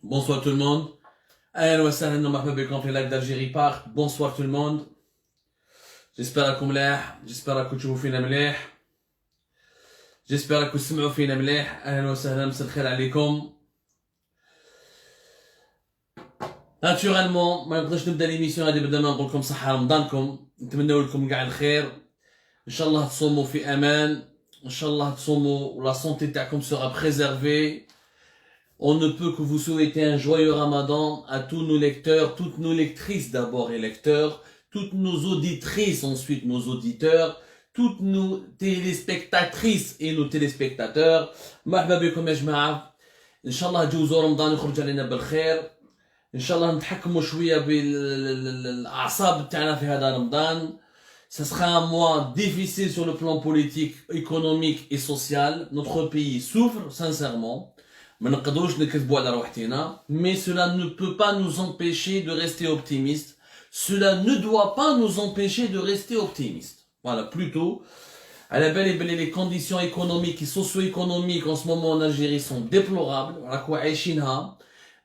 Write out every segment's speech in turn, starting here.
Bonsoir tout le monde. أهلا وسهلا ومرحبا بكم في لايف d'Algérie Park. Bonsoir tout le monde. J'espère راكم ملاح. J'espère راكم تشوفوا فينا مليح. J'espère راكم تسمعوا فينا مليح. أهلا وسهلا مساء الخير عليكم. Naturellement ما نقدرش نبدا ليميسيون هذه بدل ما نقول لكم صحة رمضانكم. نتمنى لكم كاع الخير. إن شاء الله تصوموا في أمان. إن شاء الله تصوموا la santé تاعكم sera préservée. On ne peut que vous souhaiter un joyeux Ramadan à tous nos lecteurs, toutes nos lectrices d'abord et lecteurs, toutes nos auditrices ensuite nos auditeurs, toutes nos téléspectatrices et nos téléspectateurs. مرحبا بكم يا جماعة. إن شاء الله تجوزوا رمضان يخرج علينا بالخير. إن شاء الله نتحكموا شوية بالأعصاب تاعنا في هذا رمضان. Ce sera un mois difficile sur le plan politique, économique et social. Notre pays souffre sincèrement. ما نقدروش نكذبوا على روحتنا, mais cela ne peut pas nous empêcher de rester optimistes. Cela ne doit pas nous empêcher de rester optimistes. Voilà, plutôt. À la belle et belle, les conditions économiques et socio-économiques en ce moment en Algérie sont déplorables.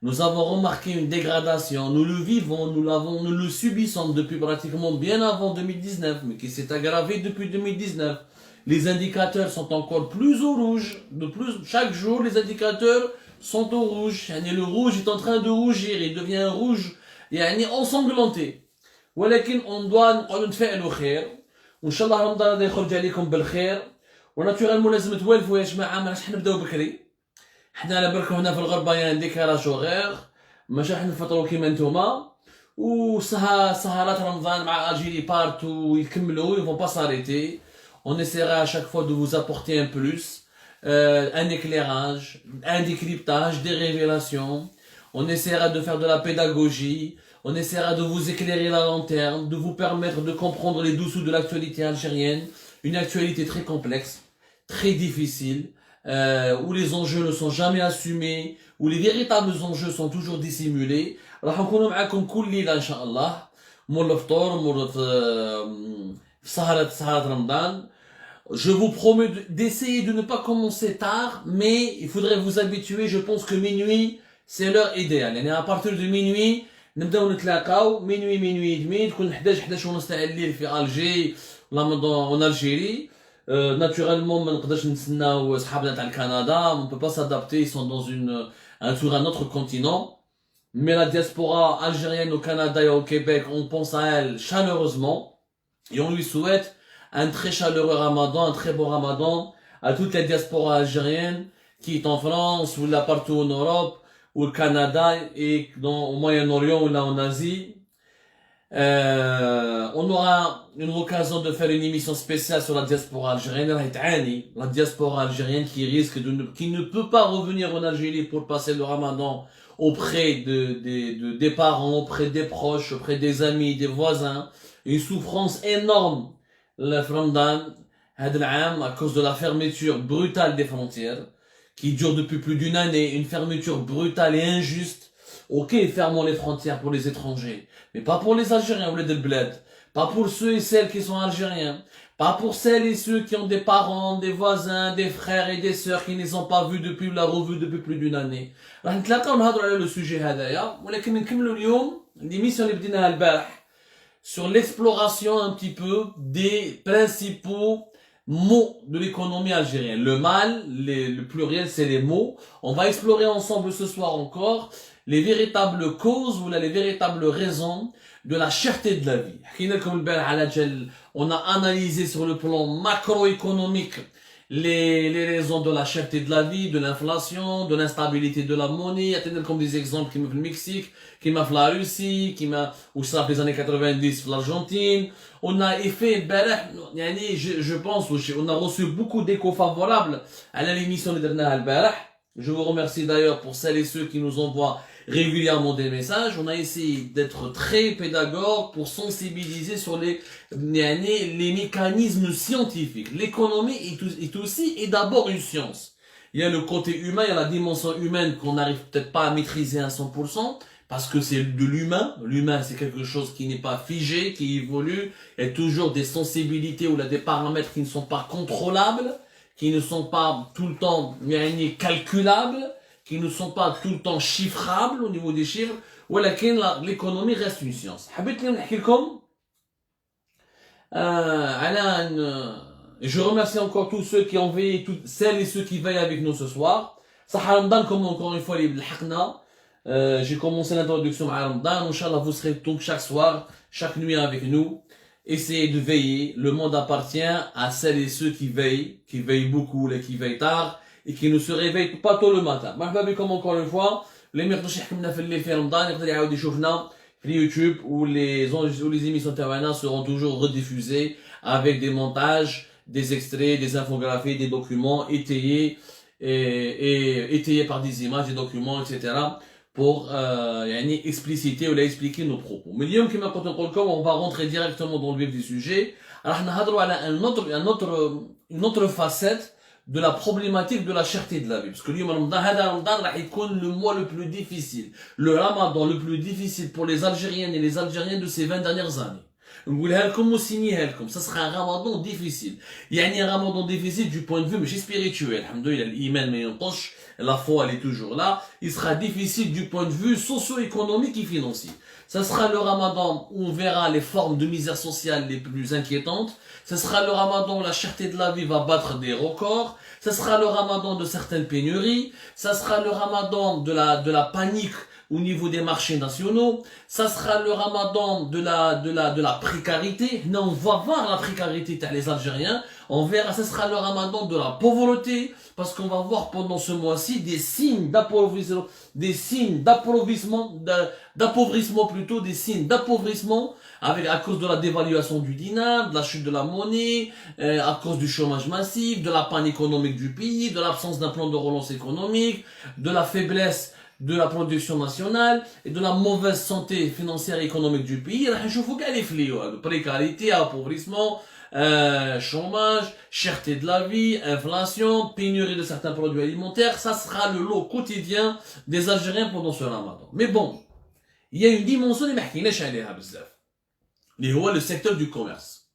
Nous avons remarqué une dégradation. Nous le vivons, nous le subissons depuis pratiquement bien avant 2019, mais qui s'est aggravé depuis 2019. Les indicateurs sont encore plus au rouge. Chaque jour, les indicateurs sont au rouge. Le rouge est en train de rougir. Il devient rouge. ensanglanté. ولكن on doit نقعدوا نتفائلوا خير. وإن شاء الله رمضان هذا يخرج عليكم بالخير. وناتورالمون لازم توالفوا يا جماعة. ما راح نبداو بكري. حنا على بالكم هنا في الغربة يعني ديكاراج وغير. ماشي راح نفطروا كيما نتوما. وسهرات رمضان مع الجيري بارت ويكملوا. Ils vont pas s'arrêter. On essaiera à chaque fois de vous apporter un plus, un éclairage, un décryptage, des révélations. On essaiera de faire de la pédagogie. On essaiera de vous éclairer la lanterne, de vous permettre de comprendre les dessous de l'actualité algérienne. Une actualité très complexe, très difficile, où les enjeux ne sont jamais assumés, où les véritables enjeux sont toujours dissimulés. راح نكونوا معاكم كل ليلة إن شاء الله. مور الفطور مور سهرة رمضان. Je vous promets d'essayer de ne pas commencer tard, mais il faudrait vous habituer. Je pense que minuit, c'est l'heure idéale. يعني à partir de minuit, نبداو نتلاقاو minuit et demi. تكون 11 ونص تاع الليل في ألجي ولا en Algérie. Naturellement, ما نقدرش نتسناو صحابنا تاع الكندا. On ne peut pas s'adapter. Ils sont dans sur un autre continent. Mais la diaspora algérienne au Canada et au Québec, on pense à elle chaleureusement. Et on lui souhaite un très chaleureux Ramadan, un très beau Ramadan à toute la diaspora algérienne qui est en France ou là partout en Europe ou au Canada et au Moyen-Orient ou là en Asie. On aura une occasion de faire une émission spéciale sur la diaspora algérienne. La diaspora algérienne qui ne peut pas revenir en Algérie pour passer le Ramadan auprès des parents, auprès des proches, auprès des amis, des voisins. Une souffrance énorme. Le Ramadan, à cause de la fermeture brutale des frontières, qui dure depuis plus d'une année, une fermeture brutale et injuste. Ok, fermons les frontières pour les étrangers, mais pas pour les Algériens ou les Delbled, pas pour ceux et celles qui sont Algériens, pas pour celles et ceux qui ont des parents, des voisins, des frères et des sœurs qui ne les ont pas vus depuis depuis plus d'une année. راح نتلاقاو نهضروا على le sujet هذايا, ولكن نكملوا اليوم l'émission اللي بديناها البارح sur l'exploration un petit peu des principaux mots de l'économie algérienne. Le mal, le pluriel, c'est les mots. On va explorer ensemble ce soir encore les véritables causes ou les véritables raisons de la cherté de la vie. On a analysé sur le plan macroéconomique les raisons de la cherté de la vie, de l'inflation, de l'instabilité de la monnaie. Il y a comme des exemples qui me fait le Mexique, qui m'a fait la Russie, où ça fait les années 90 l'Argentine. On a fait, je pense, on a reçu beaucoup d'échos favorables à l'émission de Al-Barah. Je vous remercie d'ailleurs pour celles et ceux qui nous envoient régulièrement des messages. On a essayé d'être très pédagogue pour sensibiliser sur les mécanismes scientifiques. L'économie est aussi et d'abord une science. Il y a le côté humain, il y a la dimension humaine qu'on n'arrive peut-être pas à maîtriser à 100%, parce que c'est de l'humain. L'humain, c'est quelque chose qui n'est pas figé, qui évolue. Il y a toujours des sensibilités ou là, des paramètres qui ne sont pas contrôlables, qui ne sont pas tout le temps calculables. qui ne sont pas tout le temps chiffrables au niveau des chiffres, ولكن l'économie reste une science. حبيت نحكي لكم je remercie encore tous ceux qui ont veillé, celles et ceux qui veillent avec nous ce soir. صحة رمضانكم encore une fois اللي لحقنا. J'ai commencé l'introduction à Ramadan. Inch'Allah, vous serez donc chaque soir, chaque nuit avec nous. Essayez de veiller. Le monde appartient à celles et ceux qui veillent beaucoup, les qui veillent tard, et qui ne se réveillent pas tôt le matin. مرحبا بكم encore une fois. اللي ما يقدرش يحكمنا في الليل في رمضان يقدر يعاود يشوفنا في اليوتيوب où les émissions تاعنا seront toujours rediffusées avec des montages, des extraits, des infographies, des documents étayés et étayés par des images, des documents, etc. pour expliciter ou expliquer nos propos. Mais اليوم كما قلت لكم, on va rentrer directement dans le vif du sujet. راح نهضروا على une autre facette de la problématique de la cherté de la vie. Parce que اليوم رمضان راح يكون le mois le plus difficile, le ramadan le plus difficile pour les Algériennes et les Algériens de ces 20 dernières années. نقولها لكم وسينيها لكم, ça sera un ramadan difficile. يعني un ramadan difficile du point de vue ماشي spirituel. الحمدلله الإيمان ما ينقصش, la foi elle est toujours là. Il sera difficile du point de vue socio-économique et financier. Ça sera le ramadan où on verra les formes de misère sociale les plus inquiétantes. Ce sera le ramadan où la cherté de la vie va battre des records. Ce sera le ramadan de certaines pénuries. Ça sera le ramadan de la panique au niveau des marchés nationaux. Ça sera le ramadan de la précarité. Non, on va voir la précarité des Algériens. On verra, ça sera le ramadan de la pauvreté. Parce qu'on va voir pendant ce mois-ci des signes d'appauvrissement, à cause de la dévaluation du dinar, de la chute de la monnaie, à cause du chômage massif, de la panne économique du pays, de l'absence d'un plan de relance économique, de la faiblesse de la production nationale et de la mauvaise santé financière et économique du pays. راح نشوفوا كاع les fléaux, précarité, appauvrissement, chômage, cherté de la vie, inflation, pénurie de certains produits alimentaires. Ça sera le lot quotidien des Algériens pendant ce ramadan. Mais bon, il y a une dimension اللي ما حكيناش عليها بزاف, اللي هو le secteur du commerce.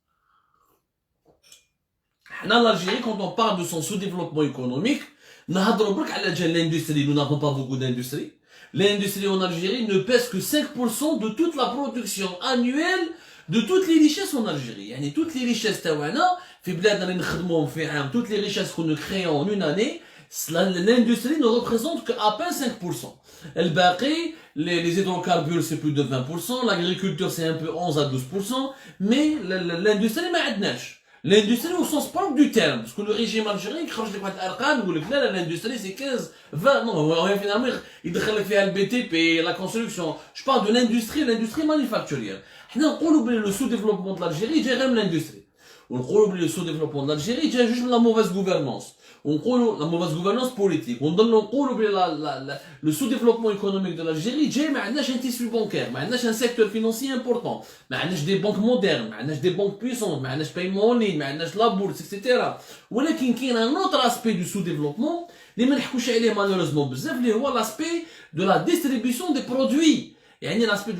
حنا l'Algérie, quand on parle de son sous-développement économique, نهضروا برك على جال l'industrie. Nous n'avons pas beaucoup d'industrie. L'industrie en Algérie ne pèse que 5% de toute la production annuelle de toutes les richesses en Algérie. يعني toutes les richesses تاعنا في بلادنا اللي نخدموهم في عام, toutes les richesses que nous créons en une année, l'industrie ne représente qu'à peine 5%. الباقي, les hydrocarbures c'est plus de 20%, l'agriculture c'est un peu 11 à 12%, mais l'industrie ما عندناش. L'industrie au sens propre du terme, parce que le régime algérien يخرج لك واحد الارقام يقول لك لا l'industrie c'est 15, 20, non, finalement يدخل لك فيها le BTP, la construction. Je parle de l'industrie manufacturière. حنا نقولوا بلي le sous-développement de l'Algérie جاي غير من l'industrie. ونقولوا بلي le sous-développement de l'Algérie جاي جوج من la mauvaise gouvernance. ونقولوا la mauvaise gouvernance politique. ونضلوا نقولوا بلي le sous-développement économique de l'Algérie جاي ما عندناش un tissu bancaire, ما عندناش un secteur financier important, ما عندناش des banques modernes, ما عندناش des banques puissantes, ما عندناش paiement en ligne, ما عندناش la bourse, etc. ولكن كاين un autre aspect du sous-développement اللي ما نحكوش عليه malheureusement بزاف, اللي هو l'aspect de la distribution des produits. يعني l'aspect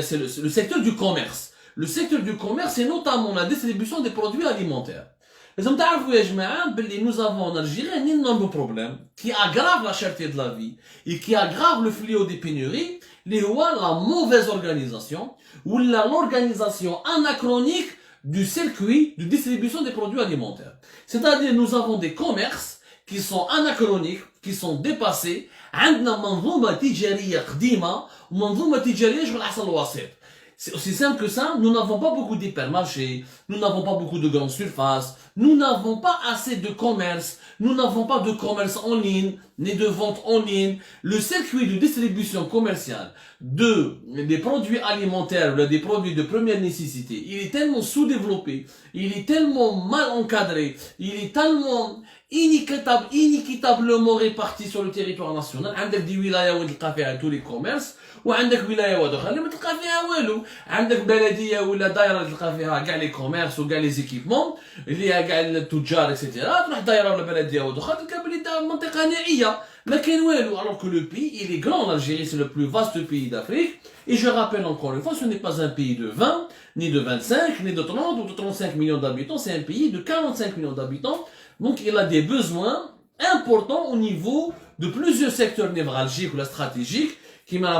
c'est le secteur du commerce. Le secteur du commerce c'est notamment la distribution des produits alimentaires. لازم تعرفوا يا جماعه باللي nous avons en Algérie un énorme problème qui aggrave la cherté de la vie et qui aggrave le fléau des pénuries, اللي هو la mauvaise organisation ou l'organisation anachronique du circuit de distribution des produits alimentaires. C'est-à-dire nous avons des commerces qui sont anachroniques, qui sont dépassés. عندنا منظومه تجاريه قديمه ومنظومه تجاريه شغل حصل الوسيط. C'est aussi simple que ça, nous n'avons pas beaucoup d'hypermarchés, nous n'avons pas beaucoup de grandes surfaces, nous n'avons pas assez de commerce, nous n'avons pas de commerce en ligne, ni de vente en ligne. Le circuit de distribution commerciale des produits alimentaires, des produits de première nécessité, il est tellement sous-développé, il est tellement mal encadré, il est tellement inéquitablement réparti sur le territoire national. عندك دي ولاية وين تلقى فيها tous les commerces, وعندك ولاية واحدة اللي ما تلقى فيها والو. عندك بلدية ولا دايرة تلقى فيها كاع لي كوميرس وكاع لي زيكيبمون اللي هي كاع التجار اكسيتيرا. تروح دايرة ولا بلدية واحدة تلقى بلي منطقة نائية ما كاين والو. Alors que le pays il est grand, l'Algérie c'est le plus vaste pays d'Afrique. Et je rappelle encore une fois, ce n'est pas un pays de 20, ni de 25, ni de 30 ou de 35 millions d'habitants, c'est un pays de 45 millions d'habitants. Donc il a des besoins importants au niveau de plusieurs secteurs névralgiques ou la stratégiques, qui met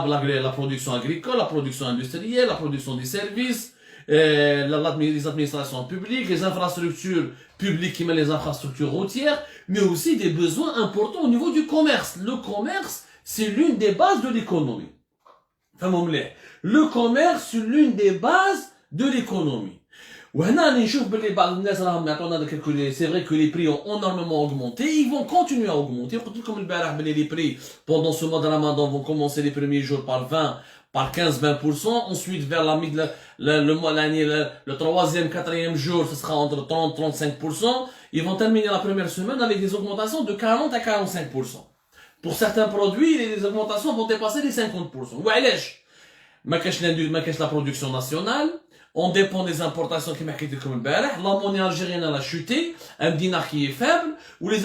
la production agricole, la production industrielle, la production des services, les administrations publiques, les infrastructures publiques qui mettent les infrastructures routières, mais aussi des besoins importants au niveau du commerce. Le commerce, c'est l'une des bases de l'économie. Le commerce, c'est l'une des bases de l'économie. C'est vrai que les prix ont énormément augmenté, ils vont continuer à augmenter. Comme les prix pendant ce mois de Ramadan vont commencer les premiers jours par 20, par 15-20%, ensuite vers le mois l'année, le troisième, quatrième jour, ce sera entre 30-35%. Ils vont terminer la première semaine avec des augmentations de 40 à 45%. Pour certains produits, les augmentations vont dépasser les 50%. ما كاش la production nationale, on dépend des importations qui m'ont comme le la monnaie algérienne a chuté, un dinar qui est faible, ou les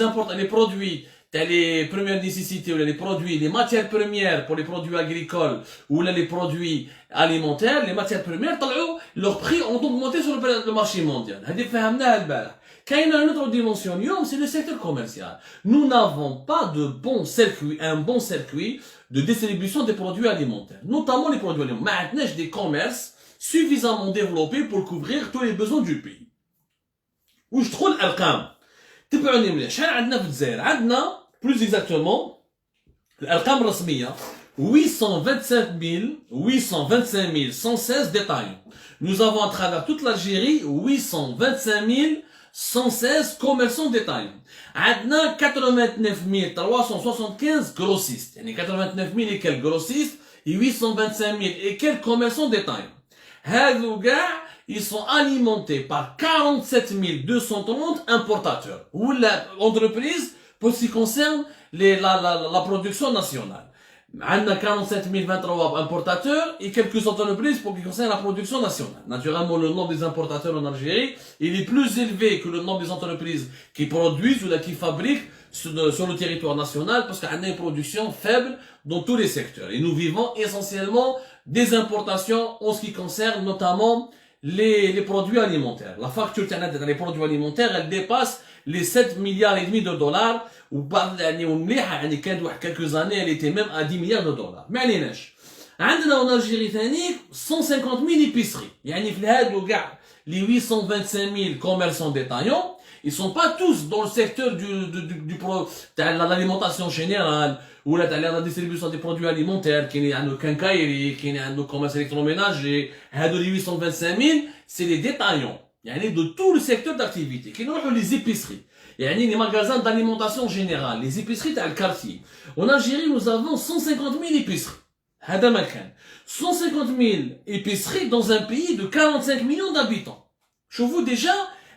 produits, les premières nécessités, ou les produits, les matières premières pour les produits agricoles, ou les produits alimentaires, les matières premières, leurs prix ont augmenté sur le marché mondial. Quand une autre dimension, c'est le secteur commercial. Nous n'avons pas un bon circuit de distribution des produits alimentaires, notamment les produits alimentaires. Maintenant, des commerces suffisamment développés pour couvrir tous les besoins du pays. Où je trouve l'alqam. تبعوني مليح شحال عندنا في الجزائر عندنا plus exactement الارقام الرسميه 825 116 détaillants. Nous avons à travers toute l'Algérie 825 116 commerçants détaillants. عندنا 89 375 grossistes. يعني 89 000 et quelques grossistes et 825 000 et quelques commerçants détaillants. هذو كاع ils sont alimentés par 47 230 importateurs ou l'entreprise pour ce qui concerne la production nationale. On a 47 023 importateurs et quelques entreprises pour ce qui concerne la production nationale. Naturellement, le nombre des importateurs en Algérie, il est plus élevé que le nombre des entreprises qui produisent ou qui fabriquent sur le territoire national parce qu'on a une production faible dans tous les secteurs. Et nous vivons essentiellement des importations en ce qui concerne notamment les produits alimentaires. La facture dans les produits alimentaires, elle dépasse les 7 milliards et demi de dollars. Ou quelques années, elle était même à 10 milliards de dollars. Mais allez, en Algérie, 150 000 épiceries. Les 825 000 commerçants détaillants, ils sont pas tous dans le secteur de l'alimentation générale ou la distribution des produits alimentaires, qui est à nos quincailleries, qui est à nos commerces électroménagers. Les 825 000, c'est les détaillants. De tout le secteur d'activité. Qui sont les épiceries. Les magasins d'alimentation générale, les épiceries dans le quartier. En Algérie, nous avons 150 000 épiceries. 150 000 épiceries dans un pays de 45 millions d'habitants. Je vous déjà,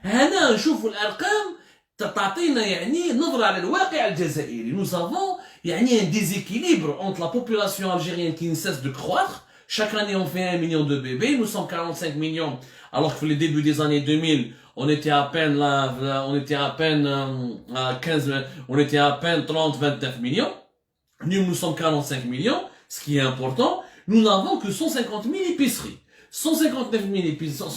هنا نشوفوا الارقام تعطينا نظرة على الواقع الجزائري. Nous avons un déséquilibre entre la population algérienne qui ne cesse de croître. Chaque année, on fait 1 million de bébés. Nous sommes 45 millions, alors que le début des années 2000, on était à peine là, on était à peine on était à peine 30-29 millions. Nous sommes 45 millions, ce qui est important. Nous n'avons que 150 000 épiceries. 150 000 épiceries,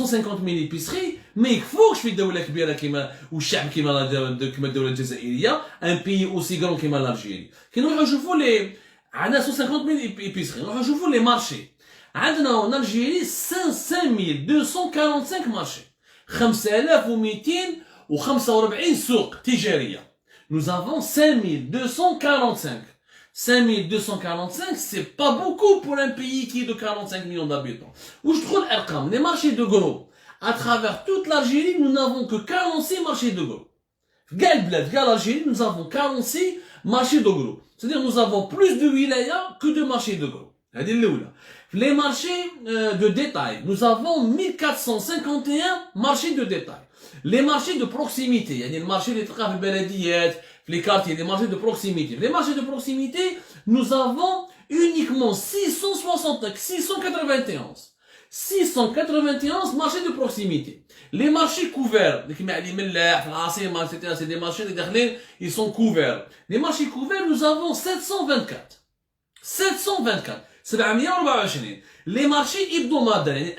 mais il faut que je fasse دولة كبيرة كما والشعب كما الدولة الجزائرية, un pays aussi grand كما l'Algérie. كي نروحوا نشوفوا عندنا 150 000 épiceries, نروحوا نشوفوا les marchés. عندنا en Algérie 5245 marchés. 5245 سوق تجارية. Nous avons 5245. 5245, c'est pas beaucoup pour un pays qui est de 45 millions d'habitants. Où je trouve les marchés de gros. À travers toute l'Algérie, nous n'avons que 46 marchés de gros. L'Algérie, nous avons 46 marchés de gros. C'est-à-dire nous avons plus de wilayas que de marchés de gros. Les marchés de détail, nous avons 1451 marchés de détail. Les marchés de proximité, il y a le marché des travaux beladiyettes, les quartiers, les marchés de proximité. Les marchés de proximité, nous avons uniquement 691 marchés de proximité. Les marchés couverts, c'est des marchés, ils sont couverts. Les marchés couverts, nous avons 724. 724. Les marchés hebdomadaires,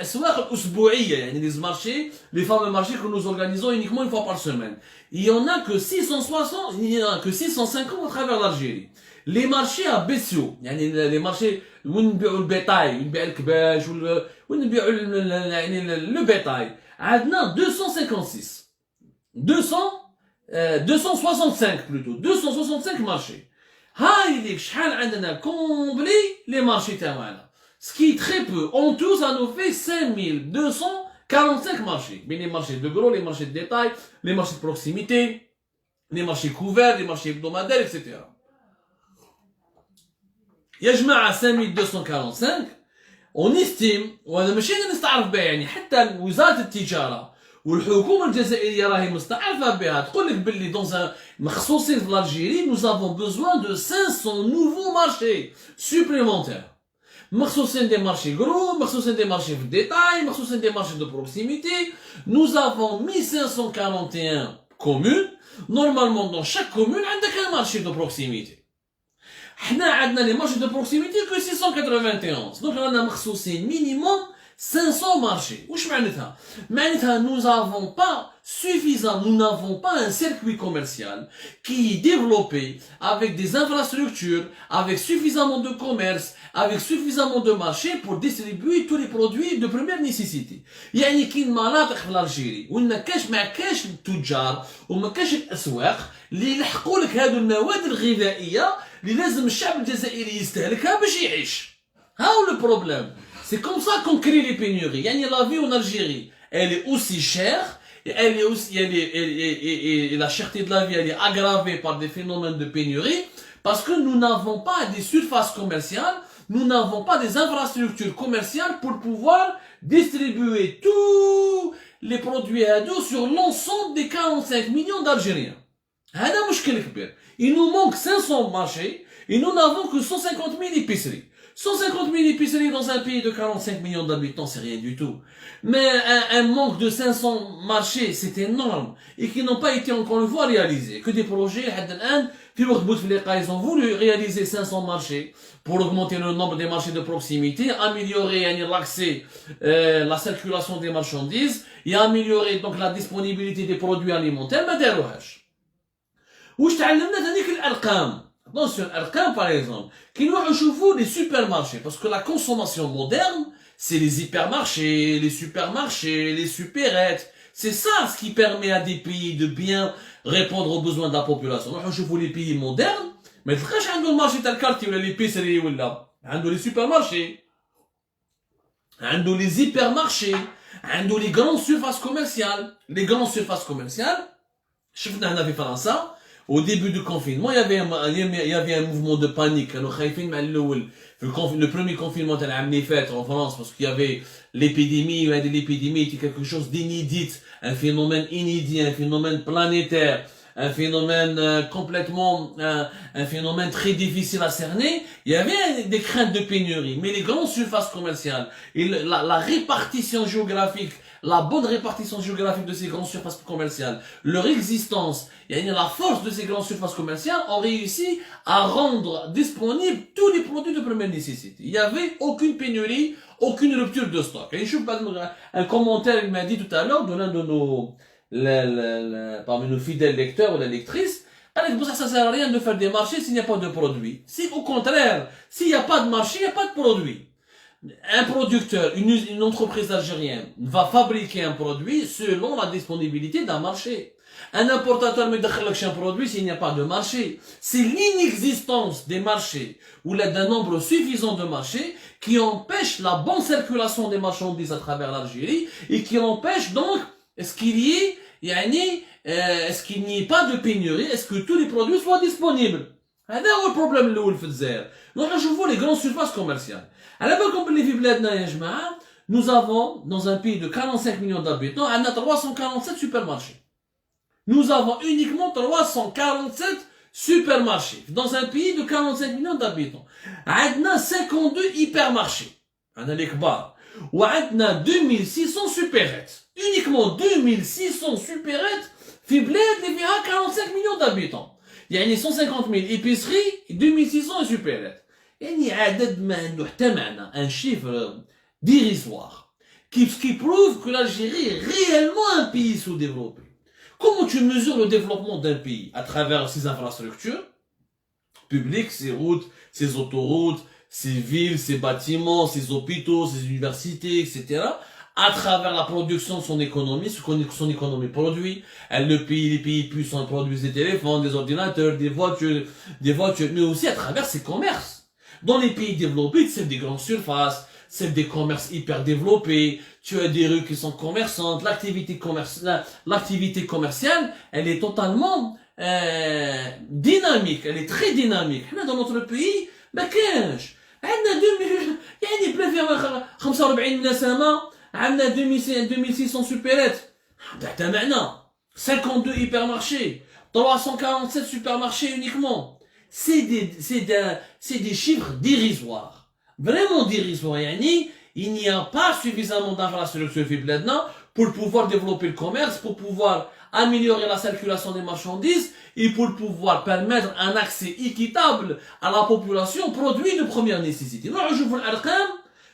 les fameux marchés que nous organisons uniquement une fois par semaine. Il y en a que 650 à travers l'Algérie. les marchés à baissiaux, les marchés où on بيعوا البيطاي, on بيع الكباش, où on بيعوا le bétail. عندنا 256, 265 plutôt, 265 marchés. هاي اللي شحال عندنا كومبلي les marchés تاعنا. Ce qui est très peu. En tout, ça nous fait 5245 marchés. Mais les marchés de gros, les marchés de détail, les marchés de proximité, les marchés couverts, les marchés hebdomadaires, etc. يا جماعة 5245 on estime وهذا ماشي اللي نستعرف بها يعني حتى وزارة التجارة والحكومة الجزائرية راهي مستعرفة بها تقول لك باللي مخصوصين في الجزائر nous avons besoin de 500 nouveaux marchés supplémentaires. مخصوصين des marchés gros, مخصوصين des marchés de détail, مخصوصين des marchés de proximité. Nous avons 1541 communes. Normalement dans chaque commune عندك un marché de proximité. حنا عندنا les marchés de proximité que 691. Donc رانا مخصوصين minimum 500 marchés. واش معناتها؟ معناتها nous n'avons pas un circuit commercial qui est développé avec des infrastructures, avec suffisamment de commerce, avec suffisamment de marchés pour distribuer tous les produits de première nécessité. يعني كاين مناطق في الجزائر وين ما كاش التجار وما كاش الاسواق اللي يلحقوا لك هذو المواد الغذائيه اللي لازم الشعب الجزائري يستهلكها باش يعيش. هاو لو بروبليم. C'est comme ça qu'on crée les pénuries. يعني la vie en Algérie, elle est aussi chère, elle est aussi, et la cherté de la vie, elle est aggravée par des phénomènes de pénurie, parce que nous n'avons pas des surfaces commerciales, nous n'avons pas des infrastructures commerciales pour pouvoir distribuer tous les produits à dos sur l'ensemble des 45 millions d'Algériens. هذا مشكل كبير. Il nous manque 500 marchés, et nous n'avons que 150 000 épiceries. 150 000 épiceries dans un pays de 45 millions d'habitants, c'est rien du tout. Mais un manque de 500 marchés, c'est énorme. Et qui n'ont pas été encore une fois réalisés. Que des projets, ils ont voulu réaliser 500 marchés pour augmenter le nombre des marchés de proximité, améliorer l'accès, la circulation des marchandises, et améliorer donc la disponibilité des produits alimentaires. ما داروهاش. واش تعلمنا هذيك الارقام؟ Attention, par exemple, qui nous réchauffent les supermarchés, parce que la consommation moderne, c'est les hypermarchés, les supermarchés, les supérettes. C'est ça ce qui permet à des pays de bien répondre aux besoins de la population. Nous réchauffons les pays modernes, mais il y a le marché de quartier, ou l'épicerie, ou là. Il y a les supermarchés, il y a les hypermarchés, il y a les grandes surfaces commerciales. Les grandes surfaces commerciales, je vous en avais fait ça. Au début du confinement, il y avait un mouvement de panique. Le premier confinement a amené fait en France parce qu'il y avait l'épidémie, était quelque chose d'inédit, un phénomène inédit, un phénomène planétaire, un phénomène un phénomène très difficile à cerner. Il y avait des craintes de pénurie, mais les grandes surfaces commerciales et la répartition géographique, la bonne répartition géographique de ces grandes surfaces commerciales, leur existence, et la force de ces grandes surfaces commerciales ont réussi à rendre disponibles tous les produits de première nécessité. Il n'y avait aucune pénurie, aucune rupture de stock. Et je un commentaire, il m'a dit tout à l'heure, de l'un de nos, parmi nos fidèles lecteurs ou les lectrices, ça sert à rien de faire des marchés s'il n'y a pas de produits. Si au contraire, s'il n'y a pas de marché, il n'y a pas de produit. Un producteur, une entreprise algérienne va fabriquer un produit selon la disponibilité d'un marché. Un importateur ne met un produit s'il n'y a pas de marché. C'est l'inexistence des marchés ou d'un nombre suffisant de marchés qui empêche la bonne circulation des marchandises à travers l'Algérie et qui empêche donc est-ce qu'il n'y ait pas de pénurie, est-ce que tous les produits soient disponibles. هذا هو البروبليم الاول في الجزائر. نروح نشوفوا les grandes surfaces commerciales. على بالكم باللي في بلادنا يا جماعه nous avons dans un pays de 45 millions d'habitants عندنا 347 supermarchés. Nous avons uniquement 347 supermarchés dans un pays de 45 millions d'habitants. عندنا 52 hypermarchés. عندنا les كبار. وعندنا 2600 supérettes. Uniquement 2600 supérettes في بلاد اللي فيها 45 millions d'habitants. يعني 150 000 épiceries, 2600 supérettes. يعني عدد ما عنده حتى معنى, un chiffre dérisoire qui prouve que l'Algérie est réellement un pays sous-développé. Comment tu mesures le développement d'un pays? À travers ses infrastructures, publics, ses routes, ses autoroutes, ses villes, ses bâtiments, ses hôpitaux, ses universités, etc. À travers la production de son économie, ce que son économie produit. Les pays puissants produisent des téléphones, des ordinateurs, des voitures, mais aussi à travers ses commerces. Dans les pays développés, c'est des grandes surfaces, c'est des commerces hyper développés, tu as des rues qui sont commerçantes, l'activité commerciale, elle est totalement dynamique, elle est très dynamique. Dans notre pays, ما كانش عندنا 2000 يعني بلا فيها 45 نسمة عندنا 2600 supérettes تحت معنا 52 hypermarchés 347 supermarchés uniquement. C'est des chiffres dérisoires, vraiment dérisoires. يعني il n'y a pas suffisamment d'infrastructures في بلادنا pour pouvoir développer le commerce, pour pouvoir améliorer la circulation des marchandises et pour pouvoir permettre un accès équitable à la population produit de première nécessité. نروحوا نشوفوا الارقام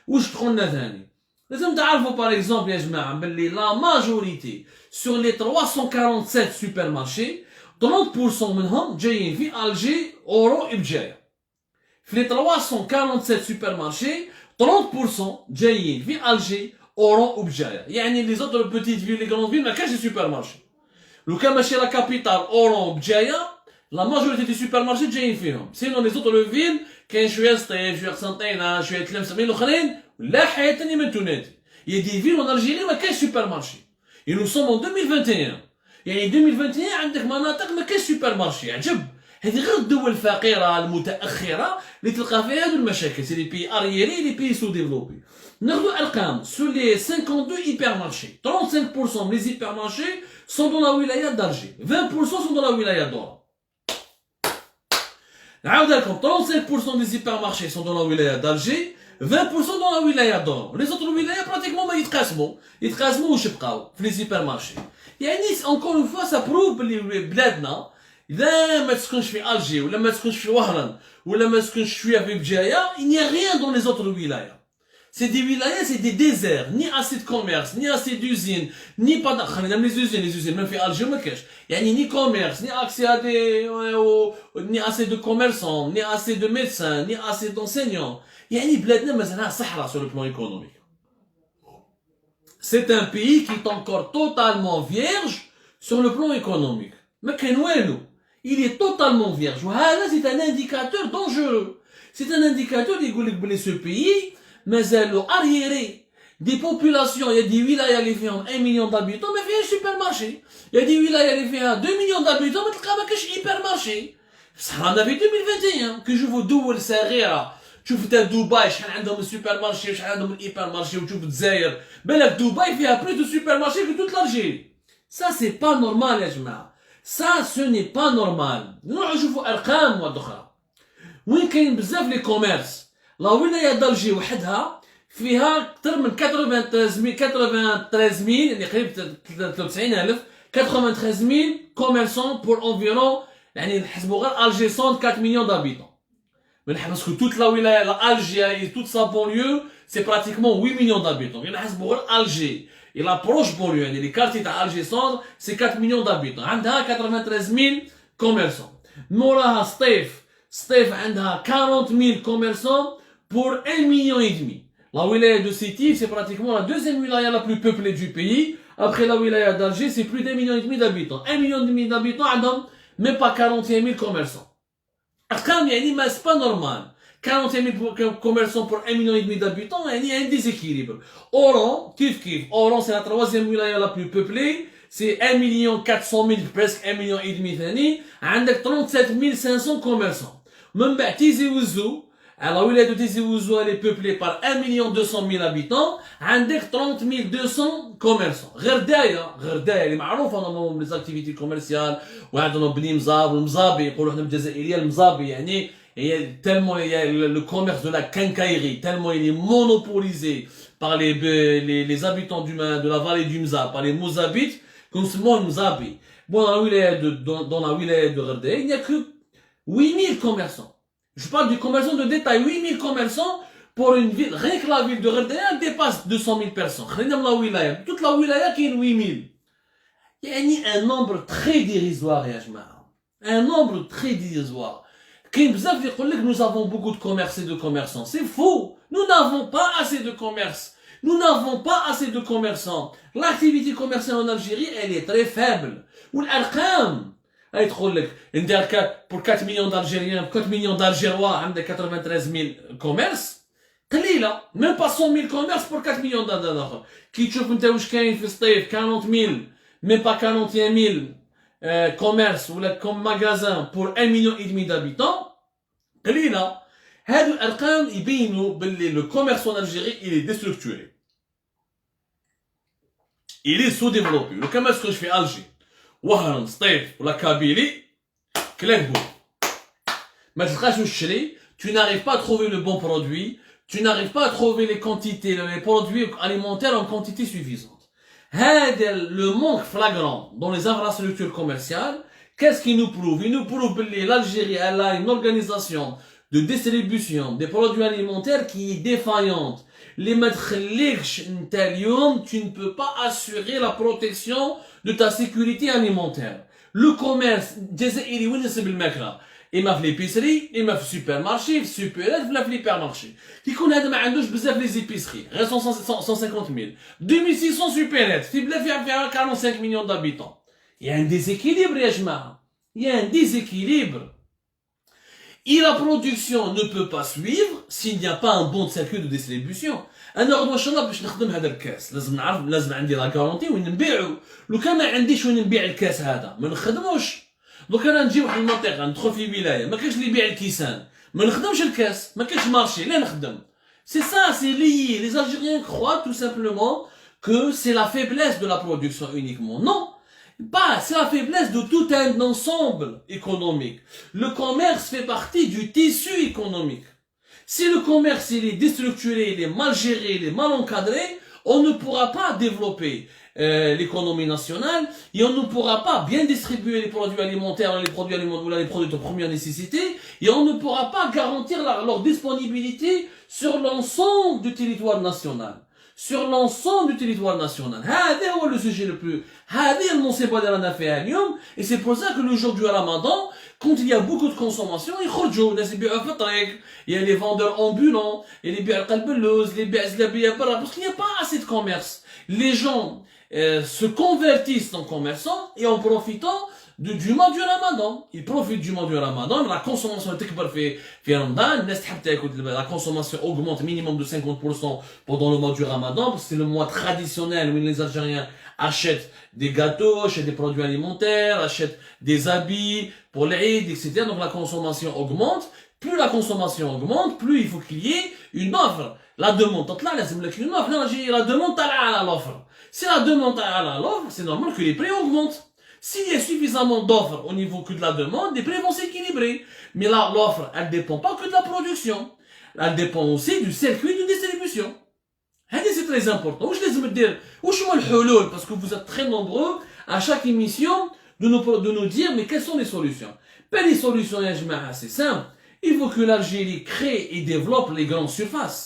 واش دخلنا ثاني. لازم تعرفوا par exemple يا جماعه باللي la majorité sur les 347 supermarchés 30% منهم جايين في الجي اورو ابجايه. في les 347 supermarchés 30% جايين في الجي اورو وبجايه. يعني les autres petites villes, les grandes villes ما كانش supermarchés. لو كان ماشي لا كابيتال اورون بجايه لا ماجوريتي دي سوبر مارشي جايين فيهم. سينو لي زوتر فيل كاين شويه سطيف شويه قسنطينه شويه تلمسه من الاخرين لا حياه ثاني من توناتي. يا دي فيل اون الجيري ما كاينش سوبر مارشي. اي نو سوم ان 2021 يعني 2021 عندك مناطق ما كاينش سوبر مارشي. عجب هذه غير الدول الفقيره المتاخره اللي تلقى فيها هذو المشاكل. سي لي بي ارييري لي بي سو ديفلوبي. ناخذ ارقام سور لي 52 hypermarchés 35% des hypermarchés sont dans la wilaya d'Alger 20% sont dans la wilaya d'Oran. نعاود لكم 35% des hypermarchés sont dans la wilaya d'Alger 20% dans la wilaya d'Oran. Les autres wilayas pratiquement ما يتقاسموا واش بقاو في لي سوبرمارشي. يعني encore une fois ça prouve بلي بلادنا لا ما تسكنش في الجي ولا ما تسكنش في وهران ولا ما تسكنش شويه في بجايه. Il n'y a rien dans les autres wilayas. C'est des wilayas, c'est des déserts, ni assez de commerce, ni assez d'usines, ni pas les usines, même fait Alger, ni commerce, ni accès à ni assez de commerçants, ni assez de médecins, ni assez d'enseignants. يعني بلادنا مازالها صحراء sur le plan économique. C'est un pays qui est encore totalement vierge sur le plan économique. ما كاين والو. Il est totalement vierge. وهذا c'est un indicateur dangereux. C'est un indicateur qui يقول لك بلي ce pays مازالوا arriéré des populations. Il y a des wilayas اللي فيهم 1 million d'habitants ما فيهاش supermarché. Il y a des wilayas اللي فيها 2 millions d'habitants ما تلقى ما كاش hypermarché. بصح رانا في 2021 كنشوفوا دول صغيره. تشوف تا دبي شحال عندهم السوبرمارشي وشحال عندهم الهيبرمارشي وتشوف الجزائر بالك دبي فيها بلو دو سوبرمارشي في توت لارجيري. Ça c'est pas normal يا جماعه. Ça ce n'est pas normal. نروحوا نشوفوا ارقام واحده وين كاين بزاف لي كوميرس. لا ولايه دالجي وحدها فيها اكثر من 93,000 يعني قريب 93,000 93,000 كوميرسون بور انفيرون. يعني نحسبوا غير الجي 4 مليون d'habitants. Mais parce que toute la wilaya, l'Alger et toute sa banlieue, c'est pratiquement 8 millions d'habitants. Il y a Alger et la proche banlieue, les quartiers d'Alger Centre, c'est 4 millions d'habitants. Il y a 93,000 commerçants. Moraha Stef, il y a 40,000 commerçants pour 1,5 million. La wilaya de Sétif, c'est pratiquement la deuxième wilaya la plus peuplée du pays. Après la wilaya d'Alger, c'est plus d'1,5 million d'habitants. 1,5 million d'habitants, il y a même pas 41,000 commerçants. أرقام يعني ما c'est pas normal. 41,000 commerçants pour 1,5 million d'habitants, il y a un déséquilibre. Oran, kif. Oran, c'est la troisième wilaya la plus peuplée. C'est 1,4 million, presque 1,5 million ثاني. عندك 37,500 commerçants. من بعد تيزي وزو. La wilaya de Tizi Ouzou, elle est peuplée par 1,2 million habitants. عندك 30,200 commerçants. غير دايا اللي معروفة عندهم les activités commerciales وعندهم بني مزاب والمزابي يقولوا احنا بالجزائرية المزابي يعني tellement il y a le commerce de la quincaillerie tellement il est monopolisé par les habitants de la vallée du Mzab, par les Mouzabites, comme seulement le Mzabi. Bon, dans la wilaya de Gherdaï, il n'y a que 8,000 commerçants. Je parle du commerçant de détail, 8,000 commerçants pour une ville. Rien que la ville de Gherdaï, elle dépasse 200,000 personnes. La wilaya. Toute la wilaya qui est 8,000. Il y a un nombre très dérisoire, ya jma'a. Un nombre très dérisoire. Nous avons beaucoup de commerce et de commerçants. C'est faux. Nous n'avons pas assez de commerce. Nous n'avons pas assez de commerçants. L'activité commerciale en Algérie, elle est très faible. Ou l'Arqam. Pour 4 millions d'Algériens, 4 millions d'Algérois, 93 000 commerces. قليلة. Même pas 100 000 commerces pour 4 millions d'Algériens. Qui تشوف انت واش كاين في الصيف 40 000, même pas 41 000 commerces ou comme magasin pour 1,5 million d'habitants. قليلة. هادو الارقام يبينوا باللي le commerce en Algérie il est déstructuré. Il est sous-développé. Le commerce que je fais à Alger, وهران سطيف ولا كابيلي كلاكبو ما تلقاش واش تشري. Tu n'arrives pas à trouver le bon produit, tu n'arrives pas à trouver les quantités, les produits alimentaires en quantité suffisante. Le manque flagrant dans les infrastructures commerciales, qu'est-ce qu'il nous prouve? Il nous prouve que l'Algérie elle a une organisation de distribution des produits alimentaires qui est défaillante. Les tu ne peux pas assurer la protection de ta sécurité alimentaire. Le commerce, il m'a fait l'épicerie, il m'a fait supermarché, supérette, il m'a fait l'hypermarché. Qui connaît ma عندوش بزاف les épiceries, reste 150 000. 2600 supérettes, il y a 45 millions d'habitants. Il y a un déséquilibre, يا جماعة. Il y a un déséquilibre. Et la production ne peut pas suivre s'il n'y a pas un bon circuit de distribution. انا غدوه ان شاء الله باش نخدم هذا الكاس لازم نعرف لازم عندي لا غارونتي وين نبيعو. لو كان ما عنديش وين نبيع الكاس هذا ما نخدموش. دوك انا نجي واحد المنطقه ندخل في ولايه ما كاينش اللي يبيع الكيسان ما نخدمش الكاس ما كاينش مارشي لا نخدم. C'est ça, c'est lié. Les Algériens croient tout simplement que c'est la faiblesse de la production uniquement. Non, pas, c'est la faiblesse de tout un ensemble économique. Le commerce fait partie du tissu économique. Si le commerce il est déstructuré, il est mal géré, il est mal encadré, on ne pourra pas développer l'économie nationale et on ne pourra pas bien distribuer les produits alimentaires, les produits de première nécessité et on ne pourra pas garantir leur disponibilité sur l'ensemble du territoire national. Sur l'ensemble du territoire national. هذا هو le sujet le plus. هذه المصيبة اللي رانا فيها اليوم et c'est pour ça que le jour du Ramadan, quand il y a beaucoup de consommation, يخرجوا الناس يبيعوا في الطريق. Il y a les vendeurs ambulants, il y a les بيع القلب اللوز, les بيع زلابية برا parce qu'il n'y a pas assez de commerce. Les gens se convertissent en commerçants et en profitant du mois du Ramadan. Ils profitent du mois du Ramadan, la consommation في رمضان, la consommation augmente minimum de 50% pendant le mois du Ramadan, parce que c'est le mois traditionnel où les Algériens achètent des gâteaux, achètent des produits alimentaires, achètent des habits pour l'Eid, etc. Donc la consommation augmente. Plus la consommation augmente, plus il faut qu'il y ait une offre. La demande, une offre, la demande à l'offre. Si la demande à l'offre, c'est normal que les prix augmentent. S'il y a suffisamment d'offres au niveau que de la demande, les prix vont s'équilibrer. Mais là, l'offre, elle ne dépend pas que de la production. Elle dépend aussi du circuit de distribution. C'est très important. Parce que vous êtes très nombreux à chaque émission de nous dire mais quelles sont les solutions. Ben, les solutions, c'est simple. Il faut que l'Algérie crée et développe les grandes surfaces.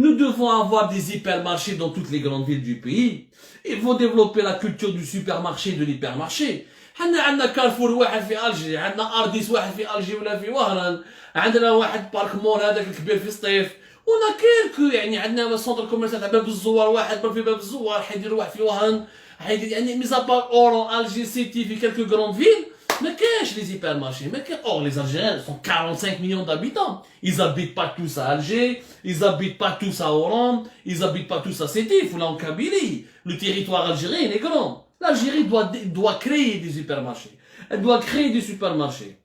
Nous devons avoir des hypermarchés dans toutes les grandes villes du pays. Il faut développer la culture du supermarché et de l'hypermarché. عندنا كارفور واحد في الجي, عندنا ارديس واحد في الجي ولا في وهران, عندنا واحد بارك مول هذاك الكبير في سطيف. ونا كيركو يعني عندنا سونتر كوميرسيال تاع باب الزوار واحد في باب الزوار, حيدير واحد في وهران, حيدير يعني ميزابار اورون الجي سيتي في quelques grandes villes. Mais qu'est-ce les hypermarchés? Mais or, les Algériens sont 45 millions d'habitants. Ils habitent pas tous à Alger, ils habitent pas tous à Oran, ils habitent pas tous à Sétif ou là en Kabylie. Le territoire algérien est grand. L'Algérie doit créer des hypermarchés. Elle doit créer des supermarchés.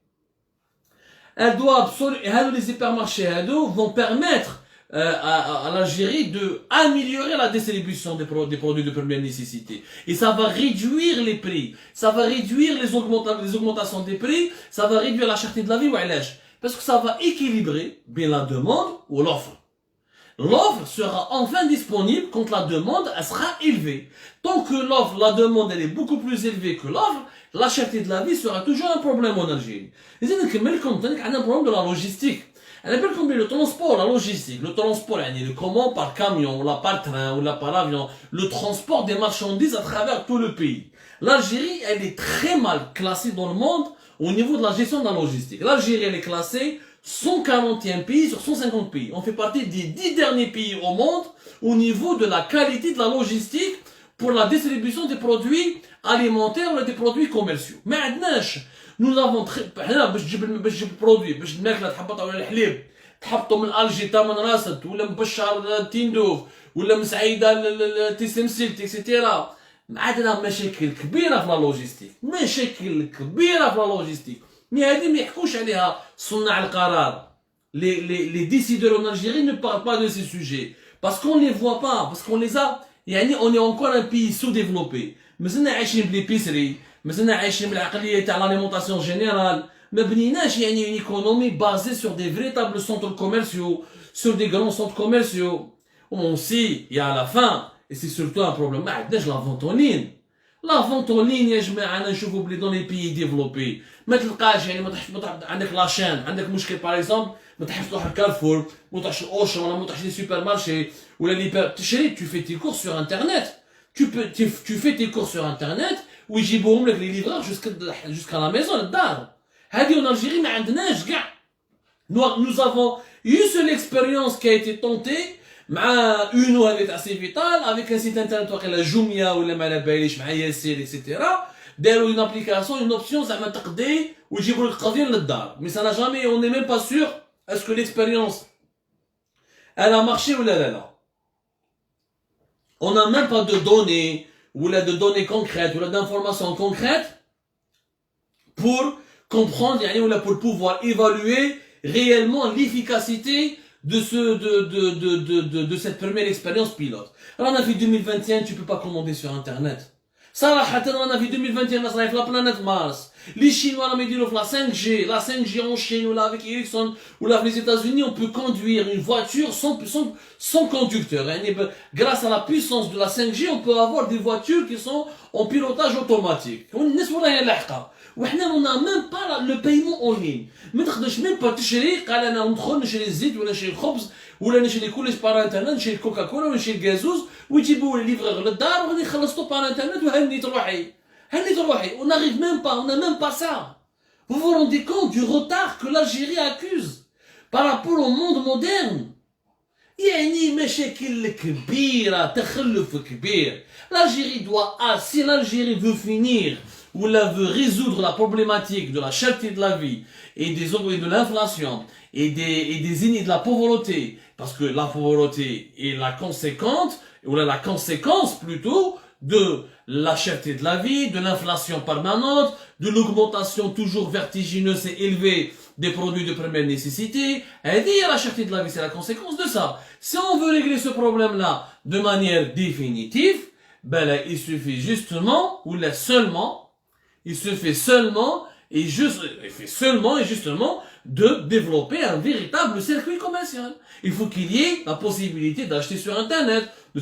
Elle doit absolument, les hypermarchés vont permettre à l'Algérie d'améliorer la distribution des produits de première nécessité. Et ça va réduire les prix. Ça va réduire les augmentations des prix. Ça va réduire la cherté de la vie. Parce que ça va équilibrer bien la demande ou l'offre. L'offre sera enfin disponible quand la demande elle sera élevée. Tant que la demande elle est beaucoup plus élevée que l'offre, la cherté de la vie sera toujours un problème en Algérie. Et c'est un problème de la logistique. Le transport, la logistique, le transport, le comment par camion, ou par train, ou par avion, le transport des marchandises à travers tout le pays. L'Algérie, elle est très mal classée dans le monde au niveau de la gestion de la logistique. L'Algérie, elle est classée 141 pays sur 150 pays. On fait partie des 10 derniers pays au monde au niveau de la qualité de la logistique pour la distribution des produits alimentaires ou des produits commerciaux. ما عندناش. Nous avons حنا باش تجيب البرودوي باش الماكله تحبطها ولا الحليب تحبطوا من الجي تمن راسد ولا مبشر تيندوف ولا مسعيده تيسمسلت اكسيتيرا. عندنا مشاكل كبيره في لا لوجيستيك، مشاكل كبيره في لا لوجيستيك، مي هذه ما يحكوش عليها صناع القرار. Les décideurs en Algérie ne parlent pas de ces sujets parce qu'on les voit pas, parce qu'on les a. يعني on est encore un pays sous-développé. مازلنا عايشين بالبيسري، مازلنا عايشين بالعقليه تاع l'alimentation générale. ما بنيناش يعني une économie basée sur des véritables centres commerciaux, sur des grands centres commerciaux. On sait, il y a la faim. Et c'est surtout un problème. ما عندناش لا فونت اون لين. لا فونت اون لين يا جماعه انا نشوفوا بلي دون لي بيي ديفلوبي ما تلقاش يعني ما تحش عندك لاشين عندك مشكل باغ اكزومبل ما تحبش تروح لكارفور ما تروحش لاوشن ولا ما تروحش لي سوبر مارشي ولا لي تشري tu fais tes courses sur internet tu fais tes courses sur internet ويجيبوهم لك لي ليفرور jusqu'à la maison للدار. هذه en Algérie ما عندناش كاع. Nous avons eu seule expérience qui a été tentée مع اونو هذه تاع سي فيتال افيك ان سيت انترنت واقيلا جوميا ولا ما على باليش مع ياسير اكسيتيرا داروا اون ابليكاسيون اون اوبسيون زعما تقضي ويجيبوا لك القضيه للدار. مي سا جامي اون ني ميم با سور اسكو ليكسبيريونس الا مارشي ولا لا. On n'a même pas de données ou de données concrètes ou d'informations concrètes pour comprendre يعني ou pour pouvoir évaluer réellement l'efficacité de cette première expérience pilote. Alors, on a vu 2021, tu peux pas commander sur internet. صراحة on a vu 2021 là صراحة في la planète Mars. Les Chinois ont mis la 5G, la 5G en Chine ou là avec Ericsson ou là les États-Unis, on peut conduire une voiture sans conducteur. Grâce à la puissance de la 5G, on peut avoir des voitures qui sont en pilotage automatique. وحنا on n'a même pas le paiement en ligne. ما تقدرش même pas تشري قال انا ندخل نشري الزيت ولا نشري الخبز ولا نشري كلش بار انترنت نشري كوكاكولا ولا نشري الغازوز ويجيبوا لي ليفرور للدار وغادي يخلصوا بار انترنت وهنيت روحي. On n'arrive même pas, on n'a même pas ça. Vous vous rendez compte du retard que l'Algérie accuse par rapport au monde moderne. يعني مشاكل كبيرة تخلف كبير. L'Algérie doit, si l'Algérie veut finir ou la veut résoudre la problématique de la cherté de la vie et de l'inflation et de la pauvreté, parce que la pauvreté est la conséquence, ou la conséquence plutôt, de la cherté de la vie, de l'inflation permanente, de l'augmentation toujours vertigineuse et élevée des produits de première nécessité. Et la cherté de la vie, c'est la conséquence de ça. Si on veut régler ce problème-là de manière définitive, ben là, il suffit justement, ou là seulement, il fait seulement et justement de développer un véritable circuit commercial. Il faut qu'il y ait la possibilité d'acheter sur internet, de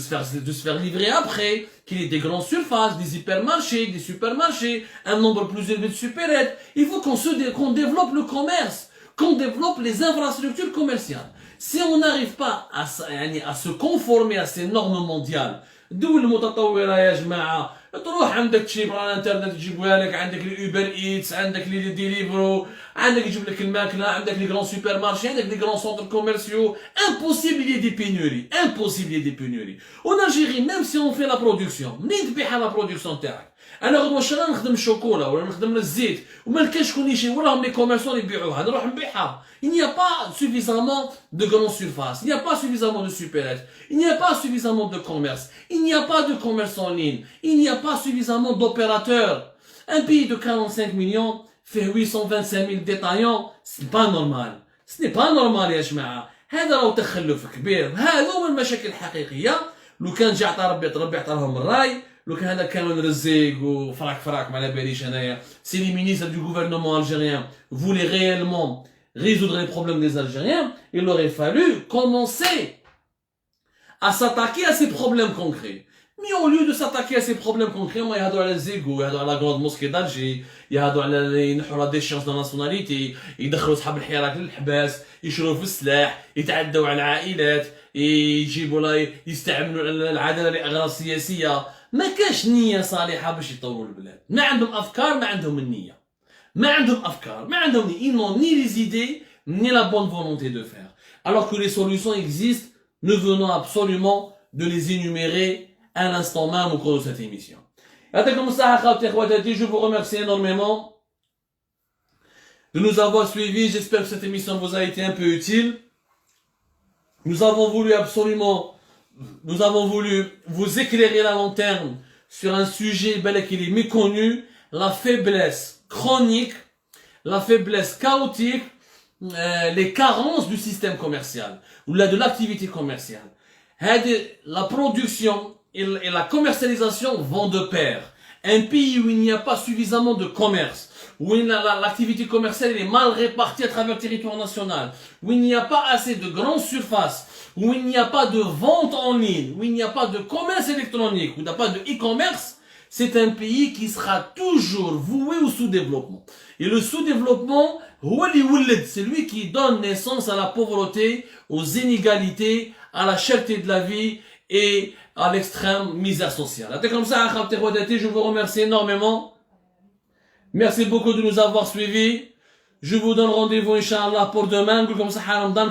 se faire livrer après, qu'il y ait des grandes surfaces, des hypermarchés, des supermarchés, un nombre plus élevé de supérettes. Il faut qu'on développe le commerce, qu'on développe les infrastructures commerciales. Si on n'arrive pas à se conformer à ces normes mondiales, d'où le متطورة يا جماعة تروح عندك تشري على الانترنت يجيبوها لك عندك لي اوبر ايتس عندك لي ديليفرو عندك يجيب لك الماكله عندك لي غران سوبر مارشي عندك لي غران سونتر كوميرسيو impossible il y ait des pénuries impossible il y ait des pénuries en Algérie même si on fait la production منين تبيعها لا برودكسيون تاعك انا غدوه ان شاء الله نخدم الشوكولا ولا نخدم الزيت وما لقاش شكون يشري وراهم لي كوميرسون يبيعوها نروح نبيعها. Il n'y a pas suffisamment de grandes surfaces, il n'y a pas suffisamment de supérettes, il n'y a pas suffisamment de commerce, il n'y a pas de commerce en ligne, il n'y a pas suffisamment d'opérateurs. Un pays de 45 millions fait 825 000 détaillants, ce n'est pas normal. Ce n'est pas normal يا جماعة. هذا راهو تخلف كبير. هذا هو المشاكل الحقيقية. لو كان جا عطى ربي عطى لهم الراي. لو كان هذا كانوا نرزيق وفراك ما على باليش انايا. Si les ministres du gouvernement algérien voulaient réellement résoudre les problèmes des Algériens, il aurait fallu commencer à s'attaquer à ces problèmes concrets. Mais au lieu de s'attaquer à ces problèmes concrets, il y a la Zégo, il y a la grande mosquée d'Alger, il y a la déchéance de la nationalité, يدخلوا صحاب الحراك للحباس، يشروا في السلاح، يتعدوا على العائلات، يجيبوا لا يستعملوا العداله لاغراض سياسيه. ما كاش نيه صالحه باش يطوروا البلاد. ما عندهم افكار، ما عندهم النيه. Ils n'ont ni les idées, ni la bonne volonté de faire. Alors que les solutions existent, nous venons absolument de les énumérer à l'instant même au cours de cette émission. Je vous remercie énormément de nous avoir suivis. J'espère que cette émission vous a été un peu utile. Nous avons voulu vous éclairer la lanterne sur un sujet qui est méconnu, la faiblesse chronique, la faiblesse chaotique, les carences du système commercial ou de l'activité commerciale. La production et la commercialisation vont de pair. Un pays où il n'y a pas suffisamment de commerce, où l'activité commerciale est mal répartie à travers le territoire national, où il n'y a pas assez de grandes surfaces, où il n'y a pas de vente en ligne, où il n'y a pas de commerce électronique, où il n'y a pas de e-commerce, c'est un pays qui sera toujours voué au sous-développement. Et le sous-développement, c'est lui qui donne naissance à la pauvreté, aux inégalités, à la cherté de la vie et à l'extrême misère sociale. C'est comme ça, je vous remercie énormément. Merci beaucoup de nous avoir suivis. Je vous donne rendez-vous, Inch'Allah, pour demain. Comme ça,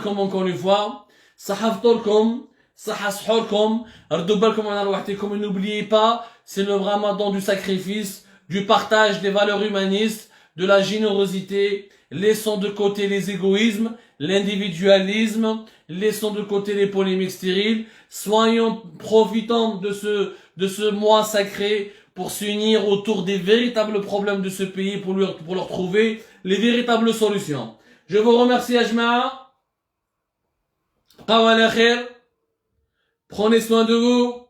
comme encore une fois. Sahaftorkom, sahasholkom, ardubalkom anarwahtikom. N'oubliez pas, c'est le ramadan du sacrifice, du partage des valeurs humanistes, de la générosité. Laissons de côté les égoïsmes, l'individualisme, laissons de côté les polémiques stériles, profitons de ce mois sacré pour s'unir autour des véritables problèmes de ce pays pour leur trouver les véritables solutions. Je vous remercie Ajma. Prenez soin de vous.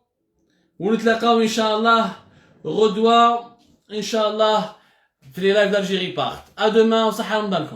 ونتلاقاو إن شاء الله غدوة إن شاء الله في les lives d'Algérie part. À demain, وصحة رمضانكم.